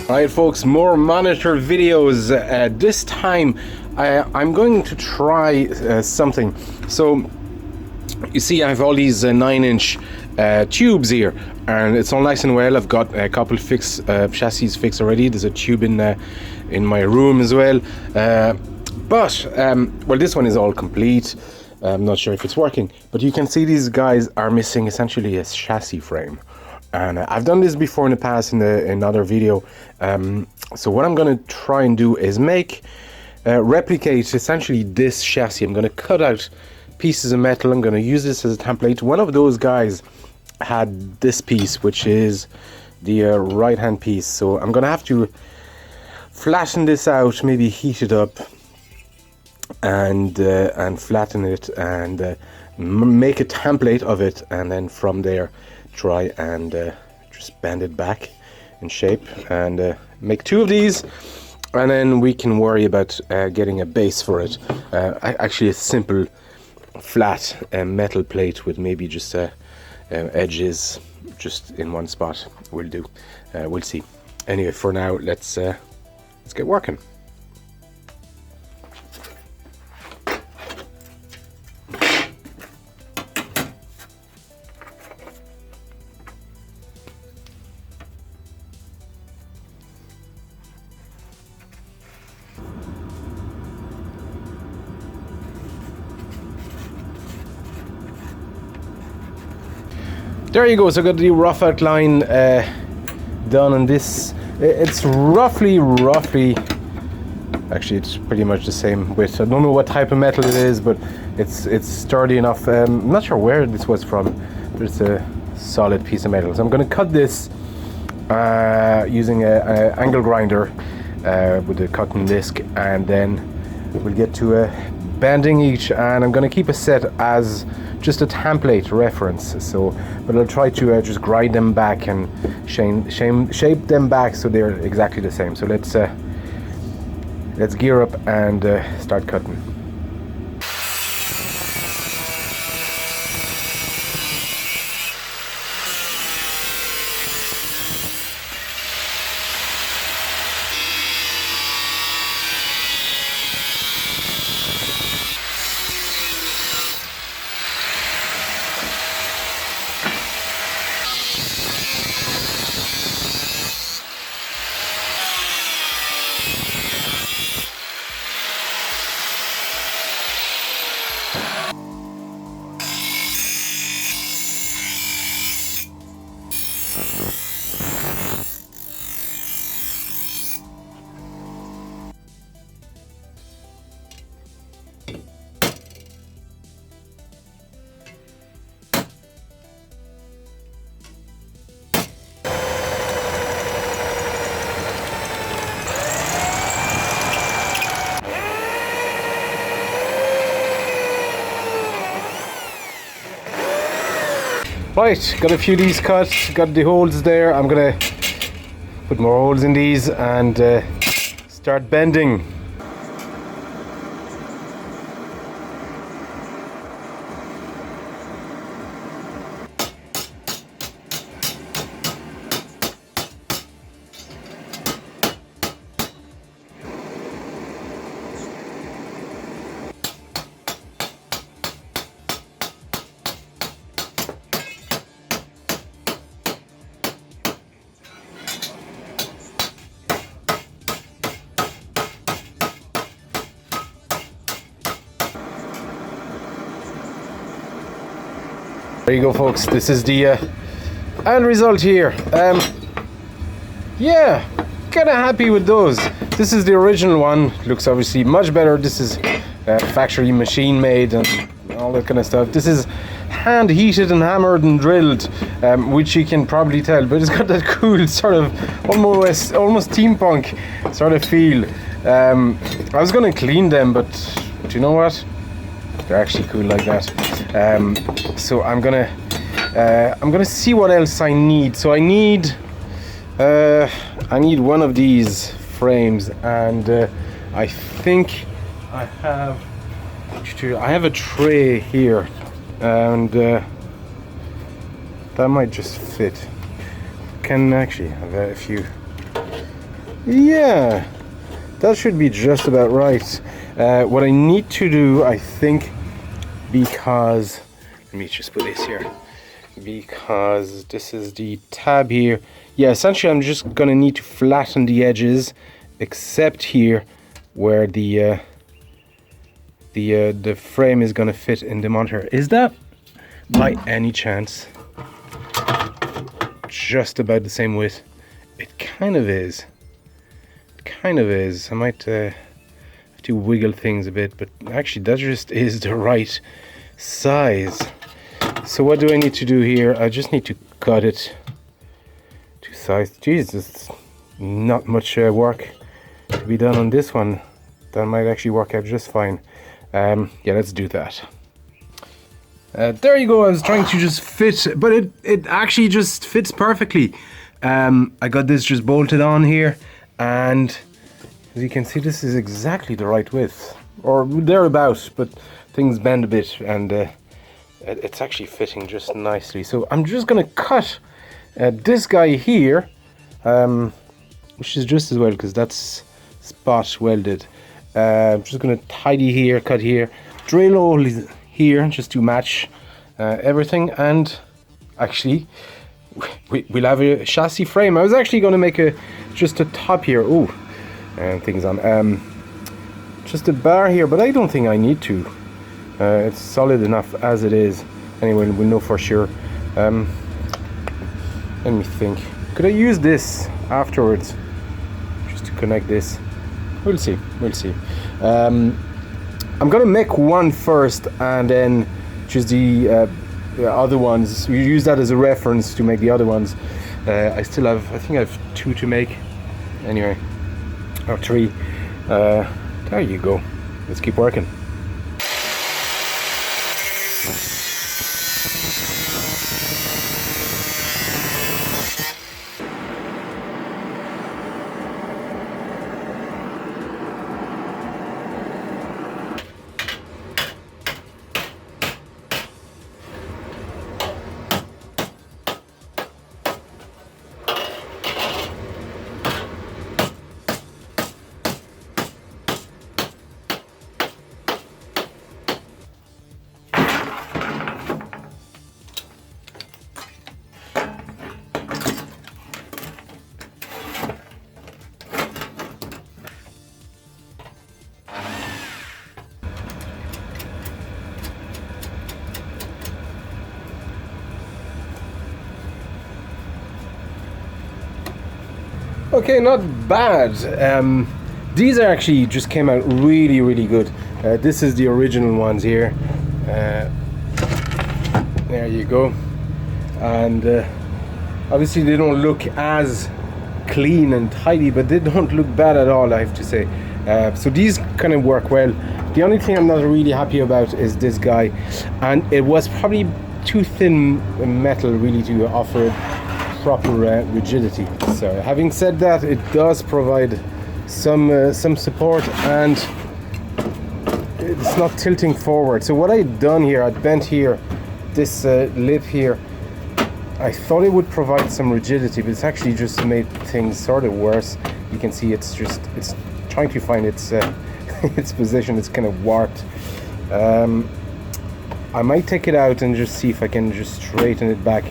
Alright folks, more monitor videos. This time I'm going to try something. So you see I have all these 9-inch tubes here, and it's all nice and well. I've got a couple chassis fixed already. There's a tube in my room as well. Well, this one is all complete. I'm not sure if it's working, but you can see these guys are missing essentially a chassis frame. And I've done this before in the past in another video. So what I'm going to try and do is replicate essentially this chassis. I'm going to cut out pieces of metal. I'm going to use this as a template. One of those guys had this piece, which is the right hand piece. So I'm going to have to flatten this out, maybe heat it up, and flatten it, and make a template of it, and then from there try and just bend it back in shape, and make 2 of these, and then we can worry about getting a base for it. Actually a simple flat metal plate with maybe just edges just in one spot will do. We'll see. Anyway, for now let's get working. There you go. So I got the rough outline done on this. It's roughly, actually it's pretty much the same width. I don't know what type of metal it is, but it's sturdy enough. I'm not sure where this was from, but it's a solid piece of metal. So I'm going to cut this using an angle grinder with a cutting disc, and then we'll get to bending each, and I'm going to keep a set as just a template reference. So, but I'll try to just grind them back and shape them back so they're exactly the same. So let's gear up and start cutting. Right, got a few of these cut, got the holes there. I'm gonna put more holes in these and start bending. There you go, folks. This is the end result here. Yeah, kind of happy with those. This is the original one. Looks obviously much better. This is factory machine made and all that kind of stuff. This is hand heated and hammered and drilled, which you can probably tell, but it's got that cool sort of almost steampunk sort of feel. I was going to clean them, but you know what? They're actually cool like that. So I'm gonna see what else I need. So I need one of these frames, and I think I have a tray here, and that might just fit. Can actually have a few Yeah, that should be just about right. What I need to do, I think, because let me just put this here, because this is the tab here. Yeah, essentially I'm just gonna need to flatten the edges, except here where the frame is gonna fit in the monitor. Is that by any chance just about the same width? It kind of is. It kind of is. I might have to wiggle things a bit, but actually that just is the right size. So what do I need to do here? I just need to cut it to size. Jesus, not much work to be done on this one. That might actually work out just fine. Yeah, let's do that. There you go. I was trying to just fit, but it actually just fits perfectly. I got this just bolted on here, and as you can see, this is exactly the right width, or thereabouts, but things bend a bit, and it's actually fitting just nicely. So I'm just gonna cut this guy here, which is just as well because that's spot welded. I'm just gonna tidy here, cut here, drill hole here just to match everything, and actually we'll have a chassis frame. I was actually going to make just a top here. Oh, and things on just a bar here, but I don't think I need to. It's solid enough as it is. Anyway, we'll know for sure. Let me think. Could I use this afterwards just to connect this? We'll see. We'll see. I'm gonna make one first, and then just the other ones. We use that as a reference to make the other ones. I think I have 2 to make. Anyway, or 3. There you go. Let's keep working. Okay, not bad. These are actually just came out really, really good. This is the original ones here. There you go. And obviously they don't look as clean and tidy, but they don't look bad at all, I have to say. So these kind of work well. The only thing I'm not really happy about is this guy, and it was probably too thin metal really to offer proper rigidity. So having said that, it does provide some support, and it's not tilting forward. So what I'd done here, I'd bent here this lip here. I thought it would provide some rigidity, but it's actually just made things sort of worse. You can see it's trying to find its its position. It's kind of warped. I might take it out and just see if I can just straighten it back.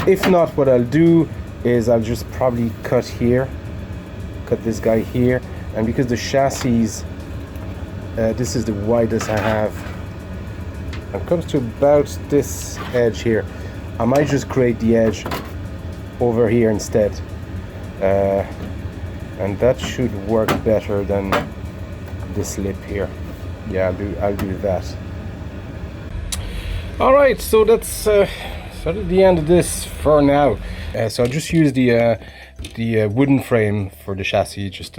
If not, what I'll do is I'll just probably cut here, cut this guy here, and because the chassis, this is the widest I have, and it comes to about this edge here, I might just create the edge over here instead, and that should work better than this lip here. Yeah, I'll do that. All right, so that's sort of the end of this for now. So I'll just use the wooden frame for the chassis, just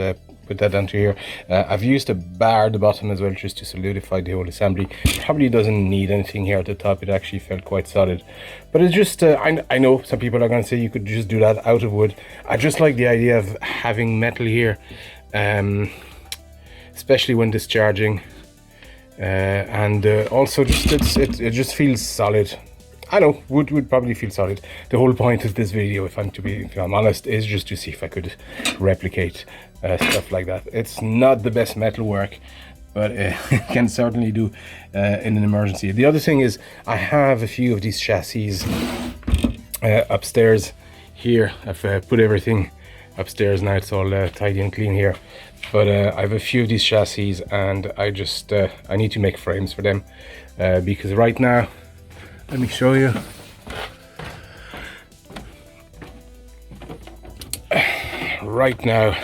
put that onto here. I've used a bar at the bottom as well, just to solidify the whole assembly. Probably doesn't need anything here at the top. It actually felt quite solid, but it's just I know some people are going to say you could just do that out of wood. I just like the idea of having metal here, especially when discharging, and also just it just feels solid. I know, would probably feel solid. The whole point of this video, if I'm honest, is just to see if I could replicate stuff like that. It's not the best metal work, but it can certainly do in an emergency. The other thing is I have a few of these chassis upstairs here. I've put everything upstairs now. It's all tidy and clean here. But I have a few of these chassis, and I need to make frames for them because right now, let me show you. Right now,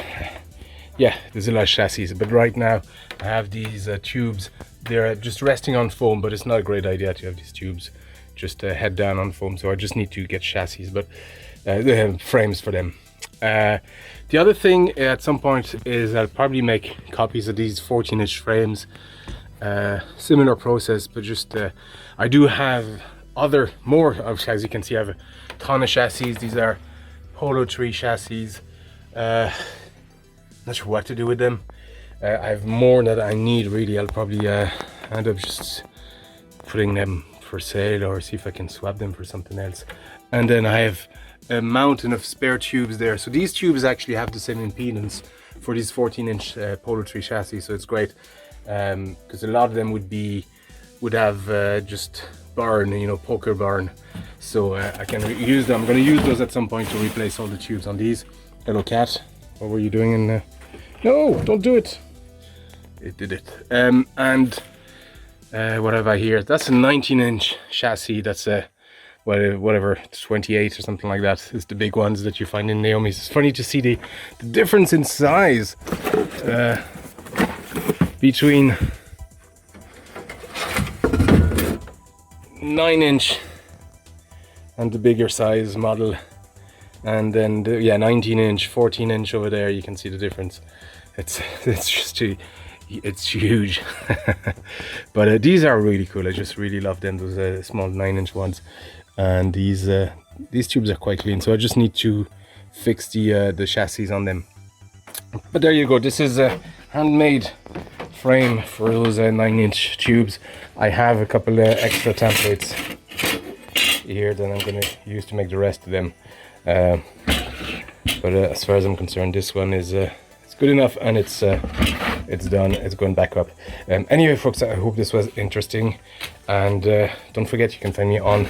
yeah, there's a lot of chassis, but right now I have these tubes. They're just resting on foam, but it's not a great idea to have these tubes just head down on foam. So I just need to get chassis, but frames for them. The other thing at some point is I'll probably make copies of these 14-inch frames. Similar process, but just I do have more of, as you can see, I have a ton of chassis. These are Polo Tree chassis. Not sure what to do with them. I have more that I need really. I'll probably end up just putting them for sale or see if I can swap them for something else. And then I have a mountain of spare tubes there. So these tubes actually have the same impedance for these 14-inch Polo Tree chassis, so it's great because a lot of them would have just burn, you know, poker burn. So I can use them. I'm going to use those at some point to replace all the tubes on these. Hello, cat. What were you doing in there? No, don't do it. It did it. And what have I here? That's a 19-inch chassis. That's a whatever, 28 or something like that is the big ones that you find in Naomi's. It's funny to see the difference in size between 9-inch and the bigger size model, and then the 19-inch, 14-inch over there. You can see the difference. It's just it's huge. But these are really cool. I just really love them, those small 9-inch ones. And these tubes are quite clean, so I just need to fix the chassis on them. But there you go. This is a handmade frame for those 9-inch tubes. I have a couple of extra templates here that I'm going to use to make the rest of them. But as far as I'm concerned, this one is it's good enough, and it's done. It's going back up. Anyway, folks, I hope this was interesting, and don't forget you can find me on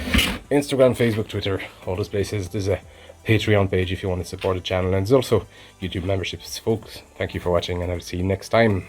Instagram, Facebook, Twitter, all those places. There's a Patreon page if you want to support the channel, and there's also YouTube memberships. Folks, thank you for watching, and I'll see you next time.